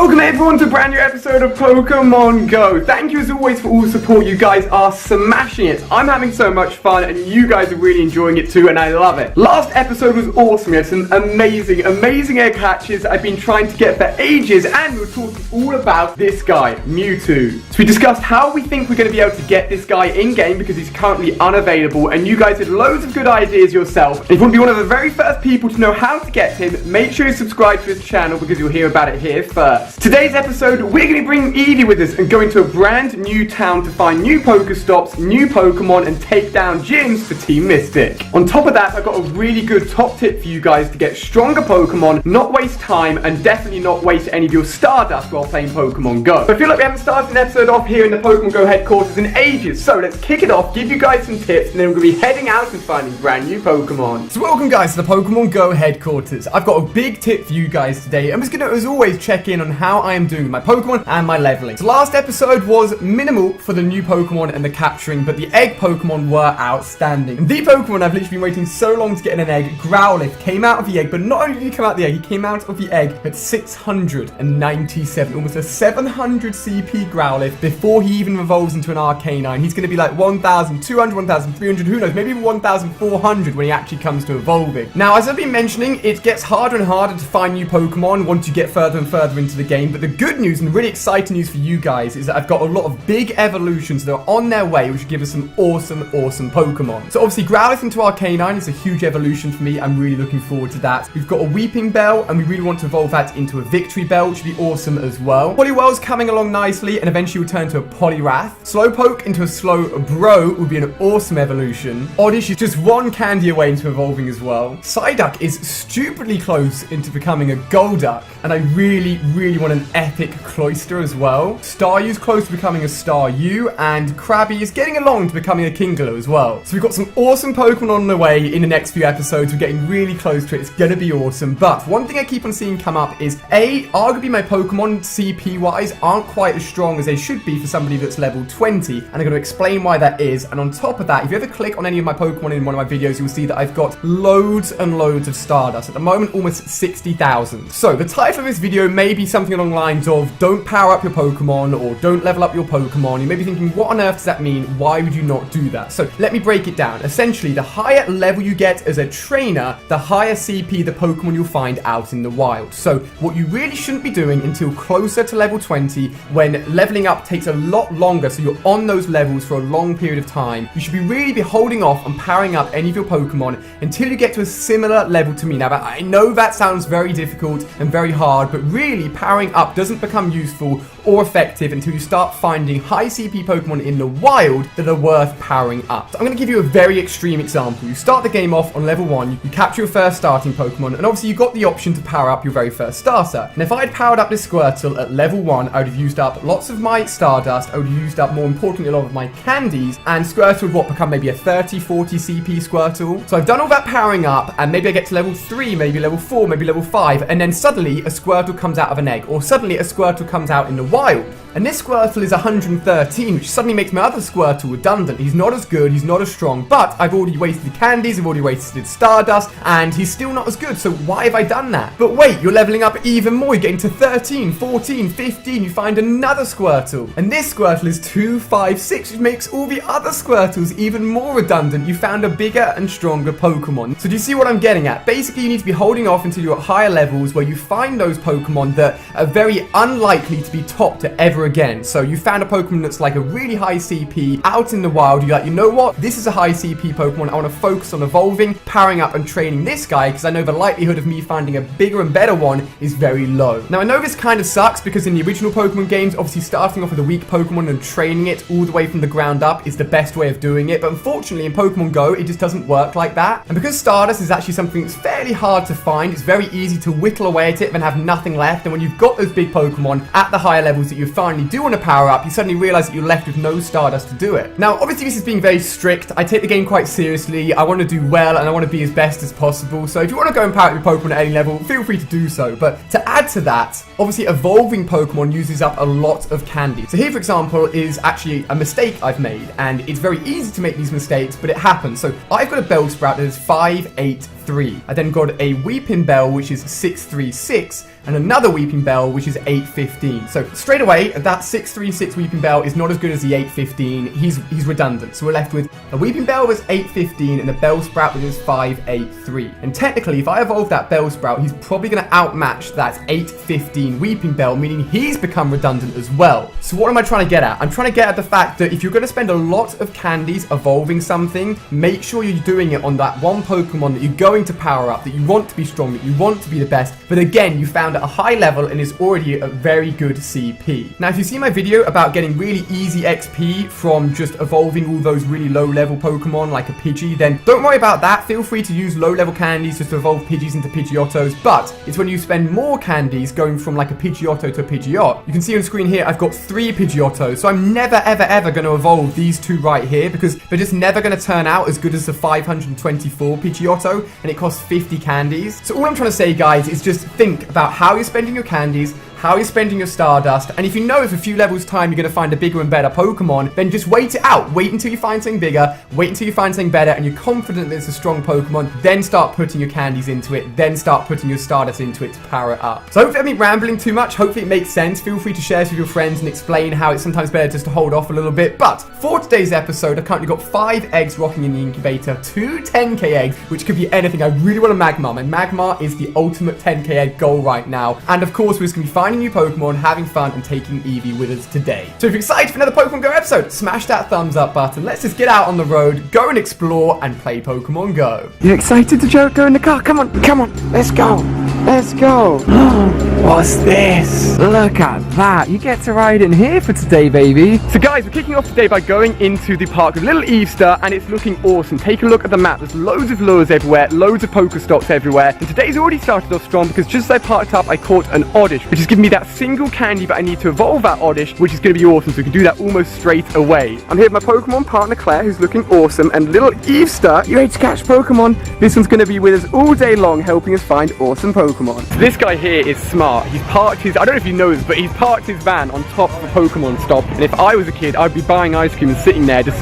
Welcome everyone to a brand new episode of Pokemon Go. Thank you as always for all the support. You guys are smashing it. I'm having so much fun and you guys are really enjoying it too, and I love it. Last episode was awesome. We had some amazing egg hatches I've been trying to get for ages, and we were talking all about this guy, Mewtwo. So we discussed how we think we're going to be able to get this guy in-game because he's currently unavailable, and you guys had loads of good ideas yourself. And if you want to be one of the very first people to know how to get him, make sure you subscribe to his channel because you'll hear about it here first. Today's episode, we're going to bring Eevee with us and go into a brand new town to find new Pokestops, new Pokemon, and take down gyms for Team Mystic. On top of that, I've got a really good top tip for you guys to get stronger Pokemon, not waste time, and definitely not waste any of your Stardust while playing Pokemon Go. So I feel like we haven't started an episode off here in the Pokemon Go headquarters in ages, so let's kick it off, give you guys some tips, and then we're going to be heading out and finding brand new Pokemon. So welcome guys to the Pokemon Go headquarters. I've got a big tip for you guys today. I'm just going to, as always, check in on how I am doing with my Pokemon and my leveling. So last episode was minimal for the new Pokemon and the capturing, but the egg Pokemon were outstanding. And the Pokemon I've literally been waiting so long to get in an egg, Growlithe, came out of the egg, but not only did he come out of the egg, he came out of the egg at 697, almost a 700 CP Growlithe before he even evolves into an Arcanine. He's going to be like 1,200, 1,300, who knows, maybe even 1,400 when he actually comes to evolving. Now, as I've been mentioning, it gets harder and harder to find new Pokemon once you get further and further into the game, but the good news and really exciting news for you guys is that I've got a lot of big evolutions that are on their way, which give us some awesome Pokemon. So obviously Growlithe into Arcanine is a huge evolution for me. I'm really looking forward to that. We've got a Weeping Bell, and we really want to evolve that into a Victory Bell, which would be awesome as well. Poliwell's coming along nicely, and eventually will turn to a Poliwrath. Slowpoke into a Slowbro would be an awesome evolution. Oddish is just one candy away into evolving as well. Psyduck is stupidly close into becoming a Golduck, and I really want an epic Cloyster as well. Staryu's close to becoming a Staryu, and Krabby is getting along to becoming a Kingler as well. So we've got some awesome Pokemon on the way in the next few episodes. We're getting really close to it. It's gonna be awesome. But one thing I keep on seeing come up is arguably my Pokemon CP wise aren't quite as strong as they should be for somebody that's level 20, and I'm going to explain why that is. And on top of that, if you ever click on any of my Pokemon in one of my videos, you'll see that I've got loads and loads of Stardust. At the moment, almost 60,000. So the title of this video may be something along the lines of don't power up your Pokemon or don't level up your Pokemon. You may be thinking, what on earth does that mean? Why would you not do that? So let me break it down. Essentially, the higher level you get as a trainer, the higher CP the Pokemon you'll find out in the wild. So what you really shouldn't be doing until closer to level 20, when leveling up takes a lot longer, so you're on those levels for a long period of time, you should really be holding off on powering up any of your Pokemon until you get to a similar level to me. Now, I know that sounds very difficult and very hard, but really powering up doesn't become useful or effective until you start finding high CP Pokemon in the wild that are worth powering up. So I'm going to give you a very extreme example. You start the game off on level 1, you capture your first starting Pokemon, and obviously you've got the option to power up your very first starter. And if I had powered up this Squirtle at level 1, I would have used up lots of my Stardust, I would have used up, more importantly, a lot of my candies, and Squirtle would become maybe a 30, 40 CP Squirtle. So I've done all that powering up, and maybe I get to level 3, maybe level 4, maybe level 5, and then suddenly a Squirtle comes out of an egg, or suddenly a Squirtle comes out in the wild. And this Squirtle is 113, which suddenly makes my other Squirtle redundant. He's not as good, he's not as strong, but I've already wasted candies, I've already wasted Stardust, and he's still not as good, so why have I done that? But wait, you're leveling up even more, you're getting to 13, 14, 15, you find another Squirtle. And this Squirtle is 256, which makes all the other Squirtles even more redundant. You found a bigger and stronger Pokemon. So do you see what I'm getting at? Basically, you need to be holding off until you're at higher levels where you find those Pokemon that are very unlikely to be topped ever again. So you found a Pokemon that's like a really high CP out in the wild. You're like, you know what? This is a high CP Pokemon. I want to focus on evolving, powering up, and training this guy because I know the likelihood of me finding a bigger and better one is very low. Now, I know this kind of sucks because in the original Pokemon games, obviously starting off with a weak Pokemon and training it all the way from the ground up is the best way of doing it. But unfortunately, in Pokemon Go, it just doesn't work like that. And because Stardust is actually something that's fairly hard to find, it's very easy to whittle away at it and have nothing left. And when you've got those big Pokemon at the higher levels that you finally do want to power up, you suddenly realize that you're left with no Stardust to do it. Now, obviously, this is being very strict. I take the game quite seriously. I want to do well, and I want to be as best as possible. So if you want to go and power up your Pokemon at any level, feel free to do so. But to add to that, obviously, evolving Pokemon uses up a lot of candy. So here, for example, is actually a mistake I've made, and it's very easy to make these mistakes, but it happens. So I've got a Bellsprout that is 5, 8, 3. 8-3. I then got a Weeping Bell, which is 6-3-6, and another Weeping Bell, which is 8-15. So straight away, that 6-3-6 Weeping Bell is not as good as the 8-15. He's redundant. So we're left with a Weeping Bell was 8-15 and a Bellsprout which is 5-8-3. And technically, if I evolve that Bellsprout, he's probably going to outmatch that 8-15 Weeping Bell, meaning he's become redundant as well. So what am I trying to get at? I'm trying to get at the fact that if you're going to spend a lot of candies evolving something, make sure you're doing it on that one Pokemon that you're going to power up, that you want to be strong, that you want to be the best. But again, you found at a high level and is already a very good CP. Now, if you see my video about getting really easy XP from just evolving all those really low level Pokemon like a Pidgey, then don't worry about that. Feel free to use low level candies just to evolve Pidgeys into Pidgeottos, but it's when you spend more candies going from like a Pidgeotto to a Pidgeot. You can see on screen here, I've got 3 Pidgeottos, so I'm never ever going to evolve these 2 right here because they're just never going to turn out as good as the 524 Pidgeotto, and it costs 50 candies. So all I'm trying to say, guys, is just think about how you're spending your candies, how you're spending your Stardust, and if you know if a few levels time you're going to find a bigger and better Pokemon, then just wait it out. Wait until you find something bigger, wait until you find something better, and you're confident that it's a strong Pokemon, then start putting your candies into it, then start putting your Stardust into it to power it up. So hopefully I'm not rambling too much, hopefully it makes sense. Feel free to share this with your friends and explain how it's sometimes better just to hold off a little bit. But for today's episode, I've currently got 5 eggs rocking in the incubator, 2 10k eggs, which could be anything. I really want a Magmar. My Magmar is the ultimate 10k egg goal right now. And of course, we're just going to be finding new Pokemon, having fun, and taking Eevee with us today. So if you're excited for another Pokemon Go episode, smash that thumbs up button. Let's just get out on the road, go and explore, and play Pokemon Go. You excited to go in the car? Come on, let's go. Let's go. What's this? Look at that. You get to ride in here for today, baby. So guys, we're kicking off today by going into the park with little Easter, and it's looking awesome. Take a look at the map. There's loads of lures everywhere, loads of Pokestops everywhere. And today's already started off strong because just as I parked up, I caught an Oddish, which is giving me that single candy that I need to evolve that Oddish, which is going to be awesome. So we can do that almost straight away. I'm here with my Pokemon partner Claire, who's looking awesome, and little Easter, you hate to catch Pokemon. This one's going to be with us all day long, helping us find awesome Pokemon. So this guy here is smart. He's parked his, I don't know if you know this, but he's parked his van on top of a Pokemon stop. And if I was a kid, I'd be buying ice cream and sitting there just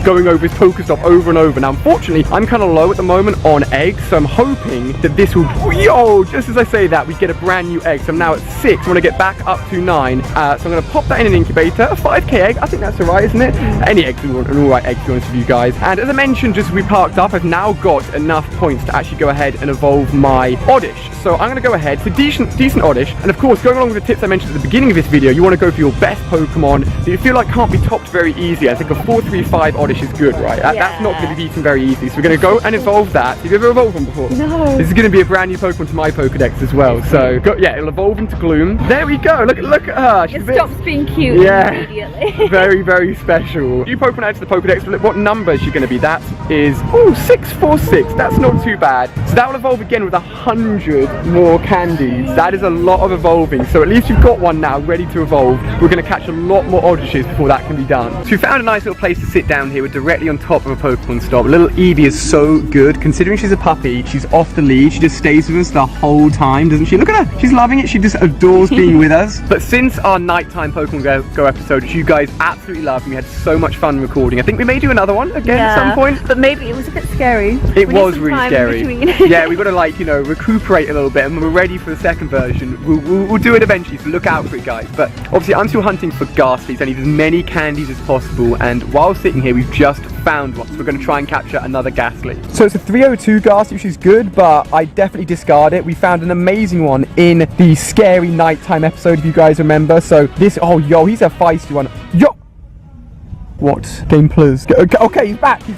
going over his Pokestop over and over. Now, unfortunately, I'm kind of low at the moment on eggs, so I'm hoping that this will, just as I say that, we get a brand new egg. So I'm now at 6. I want to get back up to 9. So I'm going to pop that in an incubator. A 5k egg, I think that's alright, isn't it? Any eggs are an alright egg, to be honest with you guys. And as I mentioned, just as we parked up, I've now got enough points to actually go ahead and evolve my Oddish. So I'm going to go ahead for decent Oddish. And of course, going along with the tips I mentioned at the beginning of this video, you want to go for your best Pokemon that you feel like can't be topped very easily. I think a 4-3-5 Oddish is good, right? That's not going to be beaten very easily. So we're going to go and evolve that. Have you ever evolved one before? No. This is going to be a brand new Pokemon to my Pokedex as well. So it'll evolve into Gloom. There we go. Look at her. She's stops being cute immediately. very special. New Pokemon added to the Pokedex. Look what number is she going to be. That is 646. That's not too bad. So that will evolve again with 100 more candies. That is a lot of evolving. So at least you've got one now ready to evolve. We're going to catch a lot more Oddishes before that can be done. So we found a nice little place to sit down here. We're directly on top of a Pokemon stop. Little Eevee is so good. Considering she's a puppy, she's off the lead. She just stays with us the whole time, doesn't she? Look at her. She's loving it. She just adores being with us. But since our nighttime Pokemon Go episode, which you guys absolutely loved, and we had so much fun recording, I think we may do another one again at some point. But maybe it was a bit scary. It was really scary. Yeah, we've got to recuperate a little bit, and when we're ready for the second version, we'll do it eventually, so look out for it, guys. But obviously I'm still hunting for Ghastlies. I need as many candies as possible, and while sitting here we've just found one, so we're going to try and capture another Ghastly. So it's a 302 Ghastly, which is good, but I definitely discard it. We found an amazing one in the scary nighttime episode, if you guys remember. So this, he's a feisty one. What? Game plus. Okay, he's back, we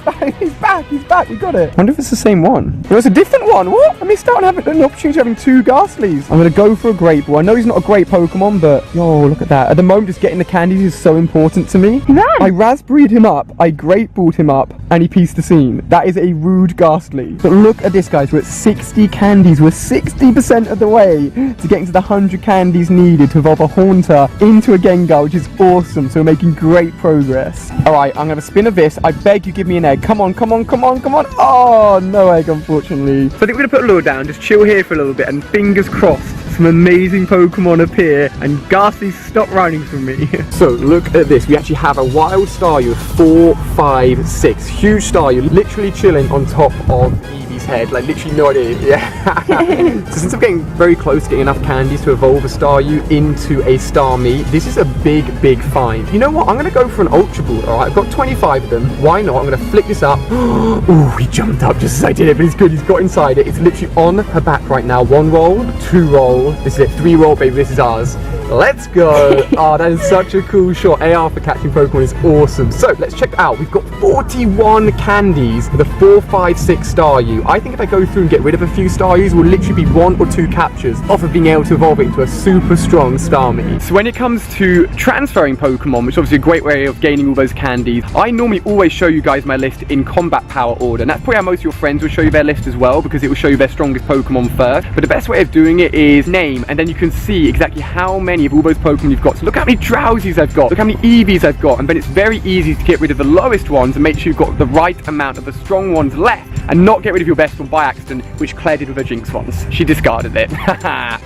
got it. I wonder if it's the same one. It was a different one. What? I missed out on having an opportunity of having 2 Ghastlies. I'm gonna go for a Great Ball. I know he's not a great Pokemon, but look at that. At the moment, just getting the candies is so important to me. I Raspberried him up, I Great Balled him up, and he pieced the scene. That is a rude Ghastly. But look at this, guys. We're at 60 candies. We're 60% of the way to getting to the 100 candies needed to evolve a Haunter into a Gengar, which is awesome. So we're making great progress. Alright, I'm going to spin a this. I beg you, give me an egg. Come on. Oh, no egg, unfortunately. So I think we're going to put a lure down, just chill here for a little bit, and fingers crossed, some amazing Pokemon appear, and Ghastlies stop running from me. So, look at this. We actually have a wild Staryu of 4, 5, 6. Huge Staryu, literally chilling on top of Eevee. its head, like literally no idea. Yeah. So since I'm getting very close to getting enough candies to evolve a Staryu into a Starmie, this is a big find. You know what? I'm gonna go for an Ultra Ball. All right, I've got 25 of them. Why not? I'm gonna flick this up. Oh, he jumped up just as I did it, but he's good. He's got inside it. It's literally on her back right now. 1 roll, 2 roll. This is it. 3 roll, baby. This is ours. Let's go. Oh, that is such a cool shot. AR for catching Pokemon is awesome. So let's check it out. We've got 41 candies with a 4, 5, 6 Staryu. I think if I go through and get rid of a few Staryus, we'll literally be 1 or 2 captures off of being able to evolve it into a super strong Starmie. So when it comes to transferring Pokemon, which is obviously a great way of gaining all those candies, I normally always show you guys my list in combat power order. And that's probably how most of your friends will show you their list as well, because it will show you their strongest Pokemon first. But the best way of doing it is name, and then you can see exactly how many of all those Pokemon you've got. So look how many Drowsies I've got, look how many Eevees I've got, and then it's very easy to get rid of the lowest ones and make sure you've got the right amount of the strong ones left, and not get rid of your best one by accident, which Claire did with her Jinx once. She discarded it.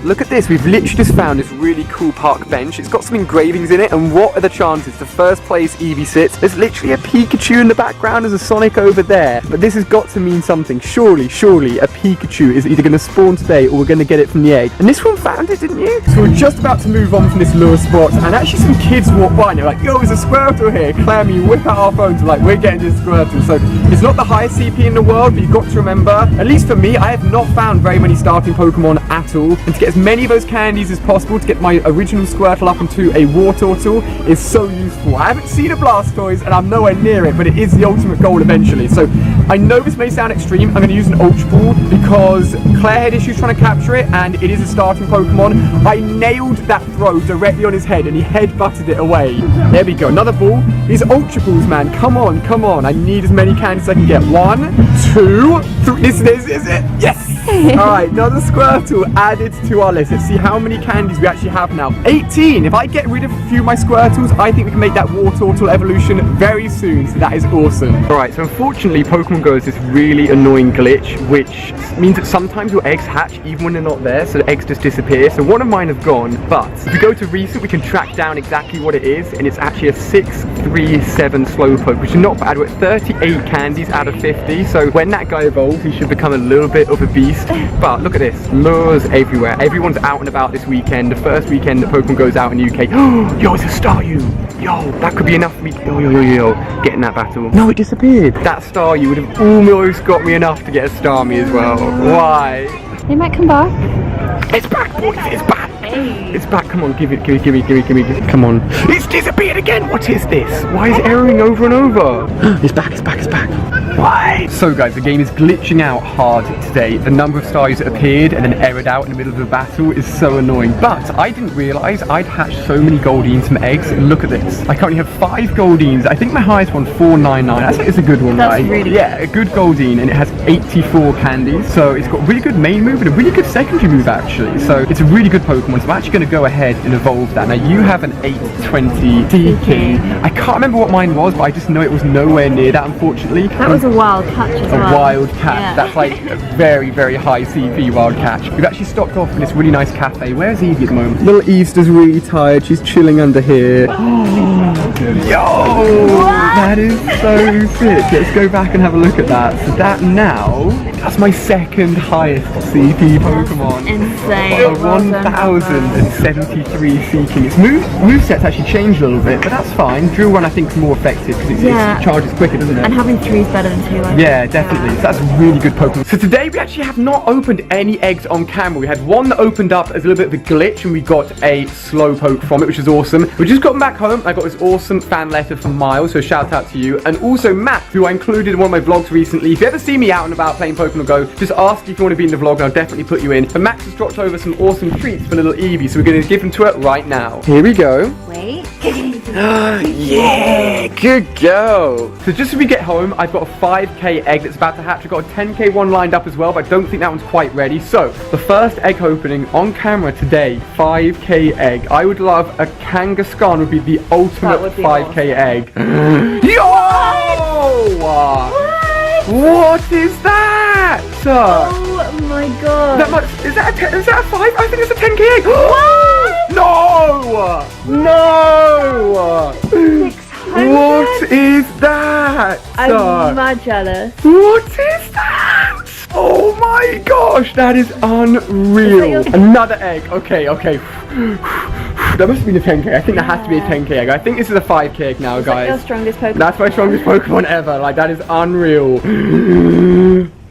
Look at this, we've literally just found this really cool park bench. It's got some engravings in it, and what are the chances the first place Eevee sits, there's literally a Pikachu in the background, there's a Sonic over there. But this has got to mean something. Surely a Pikachu is either going to spawn today or we're going to get it from the egg. And this one found it, didn't you? So we're just about to move on from this lure spot, and actually some kids walk by and they're like, yo, there's a Squirtle here. Claire and me whip out our phones, we're like, we're getting this Squirtle. So it's not the highest CP in the world, but you've got to remember, at least for me, I have not found very many starting Pokemon at all. And to get as many of those candies as possible, to get my original Squirtle up into a Wartortle is so useful. I haven't seen a Blastoise and I'm nowhere near it, but it is the ultimate goal eventually. So I know this may sound extreme. I'm going to use an Ultra Ball because Claire had issues trying to capture it, and it is a starting Pokemon. I nailed that throw directly on his head and he head-butted it away. There we go, another ball. These Ultra Balls, man, come on, come on. I need as many candies as I can get. 1, 2, 3, this is it, yes! Alright, another Squirtle added to our list. Let's see how many candies we actually have now. 18! If I get rid of a few of my Squirtles, I think we can make that Wartortle evolution very soon, so that is awesome. Alright, so unfortunately Pokemon Go has this really annoying glitch, which means that sometimes your eggs hatch even when they're not there, so the eggs just disappear. So one of mine have gone, but if we go to recent, we can track down exactly what it is, and it's actually a 637 Slowpoke, which is not bad. We're at 38 candies out of 50, so when that guy evolves, he should become a little bit of a beast. But look at this, lures everywhere. Everyone's out and about this weekend, the first weekend that Pokemon goes out in the UK. Yo, it's a Staryu! Yo, that could be enough for me. Yo, get in that battle. No, it disappeared. That Staryu would have almost got me enough to get a Starmie as well. Why? They might come back. It's back, boys, it's back. Hey. It's back, come on, give me. Come on. It's disappeared again, what is this? Why is it erroring over and over? It's back. Why? So guys, the game is glitching out hard today. The number of Staryu that appeared and then errored out in the middle of the battle is so annoying. But I didn't realise I'd hatched so many Goldines from eggs. Look at this. I currently have 5 Goldines. I think my highest one, 499. I think it's a good one, That's right? really yeah, a good Goldine, and it has 84 candies. So it's got really good main move and a really good secondary move actually. So it's a really good Pokemon. So I'm actually going to go ahead and evolve that. Now you have an 820 Seeking. I can't remember what mine was, but I just know it was nowhere near that, unfortunately. That was a wild catch as well. A wild catch. Yeah. That's like a very, very high CP wild catch. We've actually stopped off in this really nice cafe. Where's Eevee at the moment? Little Easter's really tired. She's chilling under here. Yo! That is so sick. Let's go back and have a look at that. So that now, that's my second highest CP Pokemon. Insane. A 1073 Seeking. Its moveset's actually changed a little bit, but that's fine. Drill Run I think is more effective because it charges quicker, doesn't it? And having 3 is better than 2. Yeah, definitely. So that's a really good Pokemon. So today we actually have not opened any eggs on camera. We had one that opened up as a little bit of a glitch and we got a Slowpoke from it, which is awesome. We just gotten back home. I got this awesome fan letter from Miles, so shout out to you. And also Matt, who I included in one of my vlogs recently. If you ever see me out and about playing Pokemon Go, just ask if you want to be in the vlog and I'll definitely put you in. And Max has dropped over some awesome treats for little Eevee, so we're going to give them to her right now. Here we go. Wait. Yeah, good go. So just as we get home, I've got a 5k egg that's about to hatch. I've got a 10k one lined up as well, but I don't think that one's quite ready. So the first egg opening on camera today, 5k egg. I would love a Kangaskhan would be the ultimate 5k egg. Yo! What is that? Oh my god. That much, is that a 5? I think it's a 10k egg. What? No! 600? What is that? I'm mad jealous. What is that? Oh my gosh, that is unreal. Another egg. Okay, okay. That must have been a 10k. I think that has to be a 10k egg. I think this is a 5k egg now, guys. Like your strongest Pokemon. That's my strongest Pokemon ever. Like, that is unreal.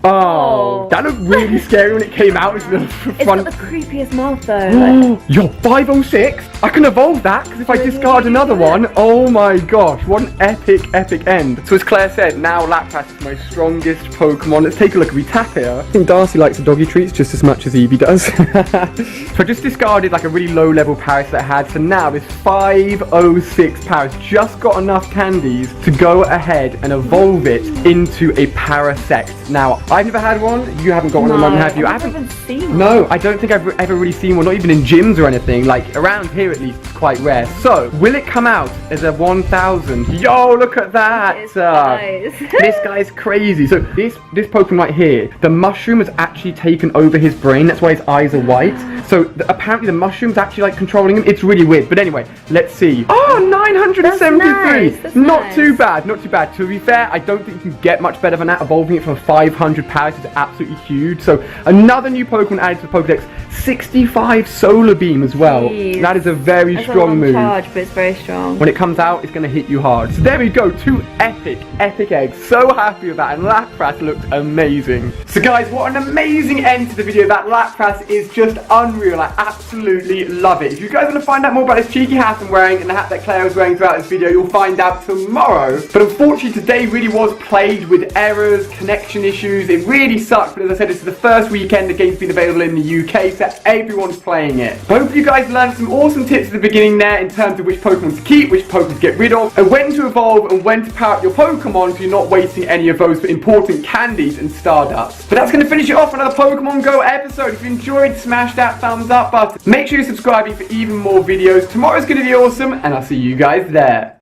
Oh, that looked really scary when it came out. It's got the creepiest mouth though. Yo, 506? I can evolve that, because if I discard another one, oh my gosh, what an epic end. So as Claire said, now Lapras is my strongest Pokemon. Let's take a look. If we tap here, I think Darcy likes the doggy treats just as much as Evie does. So I just discarded like a really low level Paris that I had. So now this 506 Paris just got enough candies to go ahead and evolve it into a Parasect. Now, I've never had one. You haven't got one at the moment, have you? I haven't seen one. No, I don't think I've ever really seen one, not even in gyms or anything. Like, around here at least, it's quite rare. So, will it come out as a 1000? Yo, look at that! This guy's crazy. So, this Pokemon right here, the mushroom has actually taken over his brain. That's why his eyes are white. So, apparently the mushroom's actually, like, controlling him. It's really weird. But anyway, let's see. Oh, 973! That's not nice. too bad, not too bad. To be fair, I don't think you can get much better than that. Evolving it from 500 Paris is absolutely huge. So another new Pokemon added to the Pokedex, 65 Solar Beam as well. Jeez. That is a very strong move. Charge, but it's very strong. When it comes out, it's going to hit you hard. So there we go, 2 epic eggs. So happy with that, and Lapras looks amazing. So guys, what an amazing end to the video. That Lapras is just unreal. I absolutely love it. If you guys want to find out more about this cheeky hat I'm wearing and the hat that Claire was wearing throughout this video, you'll find out tomorrow. But unfortunately, today really was plagued with errors, connection issues. It really sucked, but as I said, this is the first weekend the game's been available in the UK, so everyone's playing it. I hope you guys learned some awesome tips at the beginning there in terms of which Pokemon to keep, which Pokemon to get rid of, and when to evolve and when to power up your Pokemon so you're not wasting any of those for important candies and Stardust. But that's going to finish it off for another Pokemon Go episode. If you enjoyed, smash that thumbs up button. Make sure you're subscribing for even more videos. Tomorrow's going to be awesome, and I'll see you guys there.